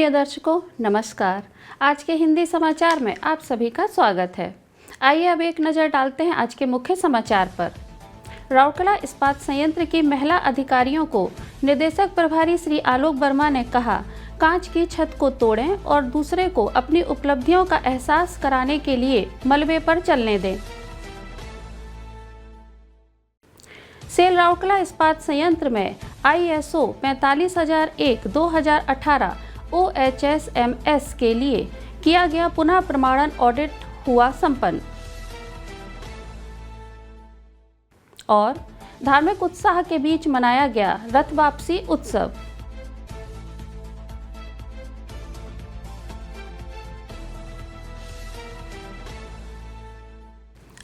प्रिय दर्शकों नमस्कार। आज के हिंदी समाचार में आप सभी का स्वागत है। आइए अब एक नज़र डालते हैं आज के मुख्य समाचार पर। राउरकेला इस्पात संयंत्र की महिला अधिकारियों को निदेशक प्रभारी श्री आलोक वर्मा ने कहा, कांच की छत को तोड़ें और दूसरे को अपनी उपलब्धियों का एहसास कराने के लिए मलबे पर चलने दें। सेल राउरकेला इस्पात संयंत्र में ISO 45001-2018 OHSMS के लिए किया गया पुनः प्रमाणन ऑडिट हुआ संपन्न। और धार्मिक उत्साह के बीच मनाया गया रथ वापसी उत्सव।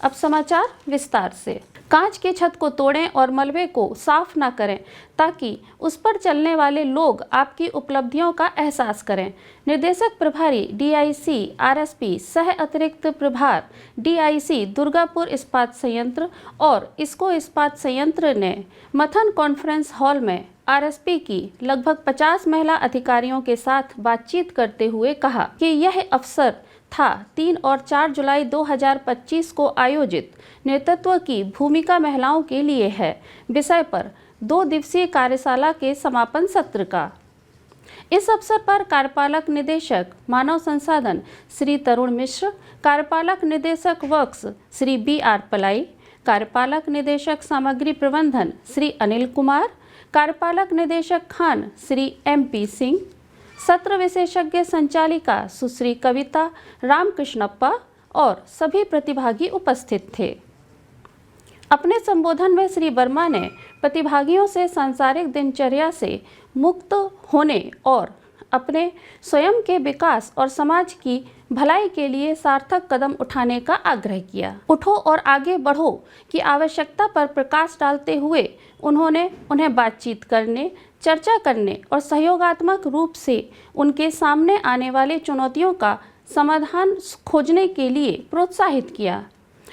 अब समाचार विस्तार से। कांच की छत को तोड़ें और मलबे को साफ ना करें ताकि उस पर चलने वाले लोग आपकी उपलब्धियों का एहसास करें। निर्देशक प्रभारी DIC RSP सह अतिरिक्त प्रभार DIC दुर्गापुर इस्पात संयंत्र और इसको इस्पात संयंत्र ने मथन कॉन्फ्रेंस हॉल में RSP की लगभग 50 महिला अधिकारियों के साथ बातचीत करते हुए कहा कि यह अवसर था 3 और 4 जुलाई 2025 को आयोजित नेतृत्व की भूमिका महिलाओं के लिए है विषय पर 2 दिवसीय कार्यशाला के समापन सत्र का। इस अवसर पर कार्यपालक निदेशक मानव संसाधन श्री तरुण मिश्र, कार्यपालक निदेशक वर्क्स श्री BR पलाई, कार्यपालक निदेशक सामग्री प्रबंधन श्री अनिल कुमार, कार्यपालक निदेशक खान श्री MP सिंह, सत्र विशेषज्ञ संचालिका सुश्री कविता रामकृष्णप्पा और सभी प्रतिभागी उपस्थित थे। अपने संबोधन में श्री वर्मा ने प्रतिभागियों से सांसारिक दिनचर्या से मुक्त होने और अपने स्वयं के विकास और समाज की भलाई के लिए सार्थक कदम उठाने का आग्रह किया। उठो और आगे बढ़ो की आवश्यकता पर प्रकाश डालते हुए उन्होंने उन्हें बातचीत करने, चर्चा करने और सहयोगात्मक रूप से उनके सामने आने वाले चुनौतियों का समाधान खोजने के लिए प्रोत्साहित किया।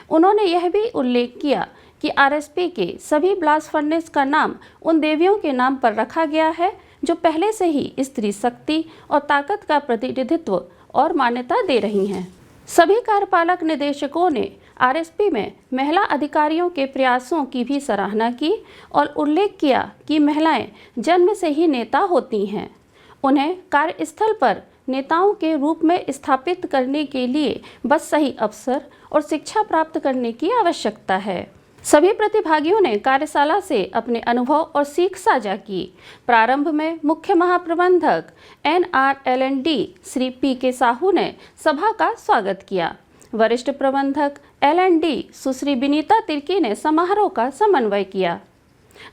उन्होंने यह भी उल्लेख किया कि RSP के सभी ब्लास्ट फर्नेस का नाम उन देवियों के नाम पर रखा गया है जो पहले से ही स्त्री शक्ति और ताकत का प्रतिनिधित्व और मान्यता दे रही हैं। सभी कार्यपालक निदेशकों ने RSP में महिला अधिकारियों के प्रयासों की भी सराहना की और उल्लेख किया कि महिलाएं जन्म से ही नेता होती हैं। उन्हें कार्यस्थल पर नेताओं के रूप में स्थापित करने के लिए बस सही अवसर और शिक्षा प्राप्त करने की आवश्यकता है। सभी प्रतिभागियों ने कार्यशाला से अपने अनुभव और सीख साझा की। प्रारंभ में मुख्य महाप्रबंधक NRLND श्री PK साहू ने सभा का स्वागत किया। वरिष्ठ प्रबंधक LND सुश्री विनीता तिर्की ने समारोह का समन्वय किया।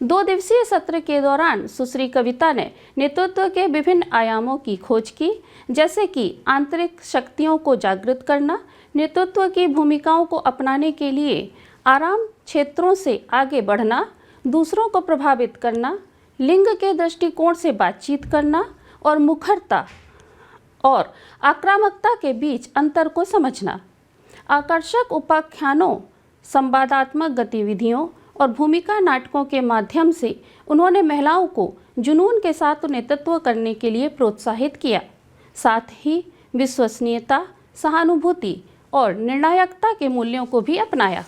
2 दिवसीय सत्र के दौरान सुश्री कविता ने नेतृत्व के विभिन्न आयामों की खोज की, जैसे कि आंतरिक शक्तियों को जागृत करना, नेतृत्व की भूमिकाओं को अपनाने के लिए आराम क्षेत्रों से आगे बढ़ना, दूसरों को प्रभावित करना, लिंग के दृष्टिकोण से बातचीत करना और मुखरता और आक्रामकता के बीच अंतर को समझना। आकर्षक उपाख्यानों, संवादात्मक गतिविधियों और भूमिका नाटकों के माध्यम से उन्होंने महिलाओं को जुनून के साथ नेतृत्व करने के लिए प्रोत्साहित किया। साथ ही विश्वसनीयता, सहानुभूति और निर्णायकता के मूल्यों को भी अपनाया।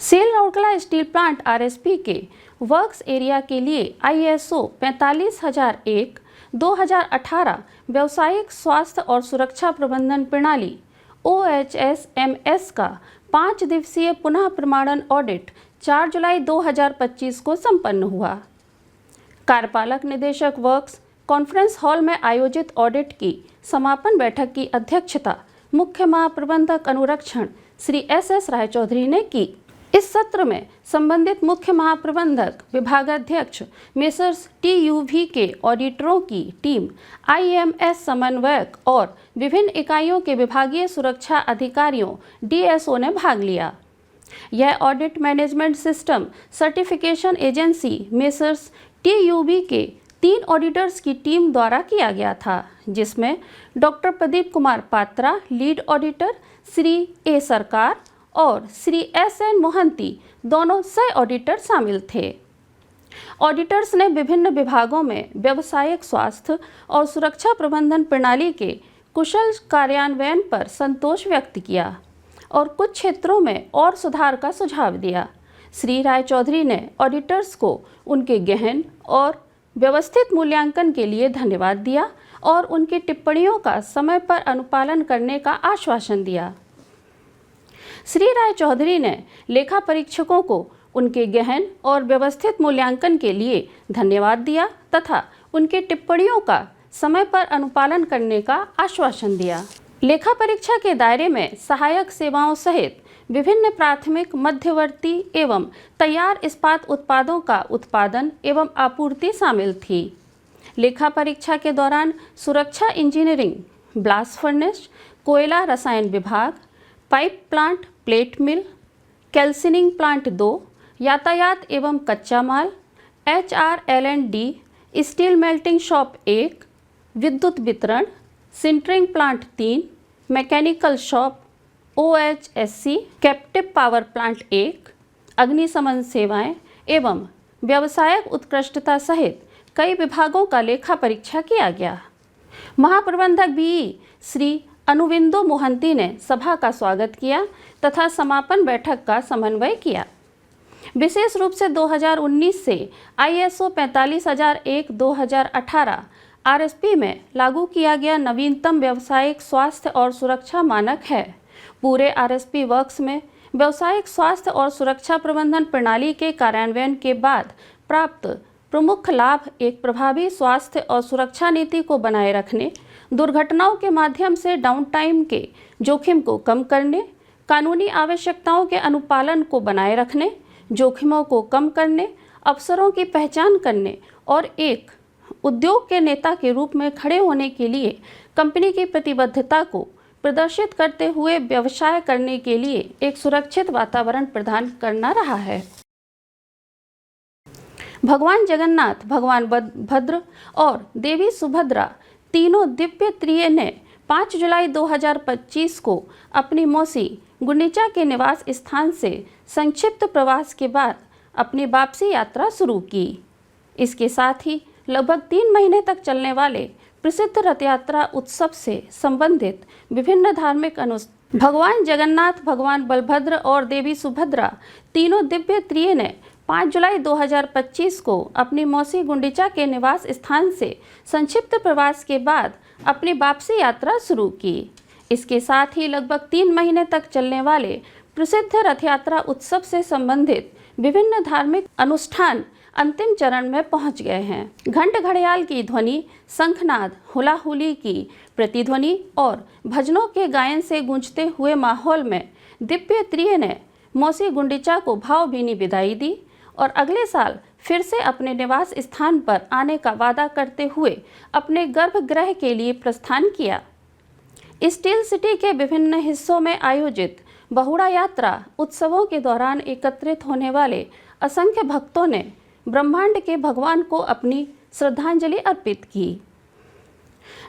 SAIL Rourkela steel plant RSP के वर्क्स एरिया के लिए ISO 45001-2018 व्यावसायिक स्वास्थ्य और सुरक्षा प्रबंधन प्रणाली OHSMS का 5 दिवसीय पुनः प्रमाणन ऑडिट 4 जुलाई 2025 को संपन्न हुआ। कार्यपालक निदेशक वर्क्स कॉन्फ्रेंस हॉल में आयोजित ऑडिट की समापन बैठक की अध्यक्षता मुख्य महाप्रबंधक अनुरक्षण श्री SS रायचौधरी ने की। इस सत्र में संबंधित मुख्य महाप्रबंधक, विभागाध्यक्ष, मेसर्स TUV के ऑडिटरों की टीम, IMS समन्वयक और विभिन्न इकाइयों के विभागीय सुरक्षा अधिकारियों DSO ने भाग लिया। यह audit management system certification agency messrs TUV के 3 ऑडिटर्स की टीम द्वारा किया गया था, जिसमें doctor Pradeep Kumar Patra lead auditor, Shri A सरकार और श्री SN मोहंती दोनों सह ऑडिटर शामिल थे। ऑडिटर्स ने विभिन्न विभागों में व्यावसायिक स्वास्थ्य और सुरक्षा प्रबंधन प्रणाली के कुशल कार्यान्वयन पर संतोष व्यक्त किया और कुछ क्षेत्रों में और सुधार का सुझाव दिया। श्री रायचौधरी ने ऑडिटर्स को उनके गहन और व्यवस्थित मूल्यांकन के लिए धन्यवाद दिया और उनकी टिप्पणियों का समय पर अनुपालन करने का आश्वासन दिया। श्री रायचौधरी ने लेखा परीक्षकों को उनके गहन और व्यवस्थित मूल्यांकन के लिए धन्यवाद दिया तथा उनकी टिप्पणियों का समय पर अनुपालन करने का आश्वासन दिया। लेखा परीक्षा के दायरे में सहायक सेवाओं सहित विभिन्न प्राथमिक, मध्यवर्ती एवं तैयार इस्पात उत्पादों का उत्पादन एवं आपूर्ति शामिल थी। लेखा परीक्षा के दौरान सुरक्षा इंजीनियरिंग, ब्लास्ट फर्नेस, कोयला रसायन विभाग, पाइप प्लांट, प्लेट मिल, कैल्सिनिंग प्लांट 2, यातायात एवं कच्चा माल, HRL&D, स्टील मेल्टिंग शॉप 1, विद्युत वितरण, sintering plant 3, mechanical shop OHSC, captive power plant 1, अग्निशमन सेवाएं एवं व्यावसायिक उत्कृष्टता सहित कई विभागों का लेखा परीक्षा किया गया। महाप्रबंधक BE श्री अनुविंदो मोहंती ने सभा का स्वागत किया तथा समापन बैठक का समन्वय किया। विशेष रूप से 2019 से ISO 45001-2018 RSP में लागू किया गया नवीनतम व्यावसायिक स्वास्थ्य और सुरक्षा मानक है। पूरे RSP वर्क्स में व्यावसायिक स्वास्थ्य और सुरक्षा प्रबंधन प्रणाली के कार्यान्वयन के बाद प्राप्त प्रमुख लाभ एक प्रभावी स्वास्थ्य और सुरक्षा नीति को बनाए रखने, दुर्घटनाओं के माध्यम से डाउनटाइम के जोखिम को कम करने, कानूनी आवश्यकताओं के अनुपालन को बनाए रखने, जोखिमों को कम करने, अवसरों की पहचान करने और एक उद्योग के नेता के रूप में खड़े होने के लिए कंपनी की प्रतिबद्धता को प्रदर्शित करते हुए व्यवसाय करने के लिए एक सुरक्षित वातावरण प्रदान करना रहा है। भगवान जगन्नाथ, भगवान भद्र और देवी सुभद्रा तीनों दिव्य त्रिय ने 5 जुलाई 2025 को अपनी मौसी गुंडीचा के निवास स्थान से संक्षिप्त प्रवास के बाद अपनी वापसी यात्रा शुरू की। इसके साथ ही लगभग 3 महीने तक चलने वाले प्रसिद्ध रथ यात्रा उत्सव से संबंधित विभिन्न धार्मिक अनुष्ठान भगवान जगन्नाथ, भगवान बलभद्र और देवी सुभद्रा तीनों दिव्य त्रिय ने 5 जुलाई 2025 को अपनी मौसी गुंडीचा के निवास स्थान से संक्षिप्त प्रवास के बाद अपनी वापसी यात्रा शुरू की। इसके साथ ही लगभग 3 महीने तक चलने वाले प्रसिद्ध रथ यात्रा उत्सव से संबंधित विभिन्न धार्मिक अनुष्ठान अंतिम चरण में पहुंच गए हैं। घंट घड़ियाल की ध्वनि, शंखनाद, हुलाहुली की प्रतिध्वनि और भजनों के गायन से गूंजते हुए माहौल में दिव्य त्रिय ने मौसी गुंडीचा को भावभीनी विदाई दी और अगले साल फिर से अपने निवास स्थान पर आने का वादा करते हुए अपने गर्भगृह के लिए प्रस्थान किया। स्टील सिटी के विभिन्न हिस्सों में आयोजित बहुड़ा यात्रा उत्सवों के दौरान एकत्रित होने वाले असंख्य भक्तों ने ब्रह्मांड के भगवान को अपनी श्रद्धांजलि अर्पित की।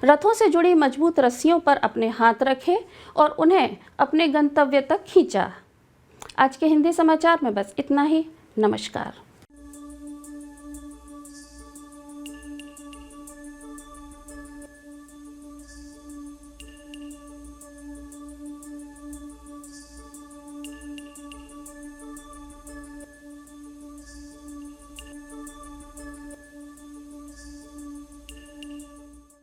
रथों से जुड़ी मजबूत रस्सियों पर अपने हाथ रखे और उन्हें अपने गंतव्य तक खींचा। आज के हिंदी समाचार में बस इतना ही। नमस्कार।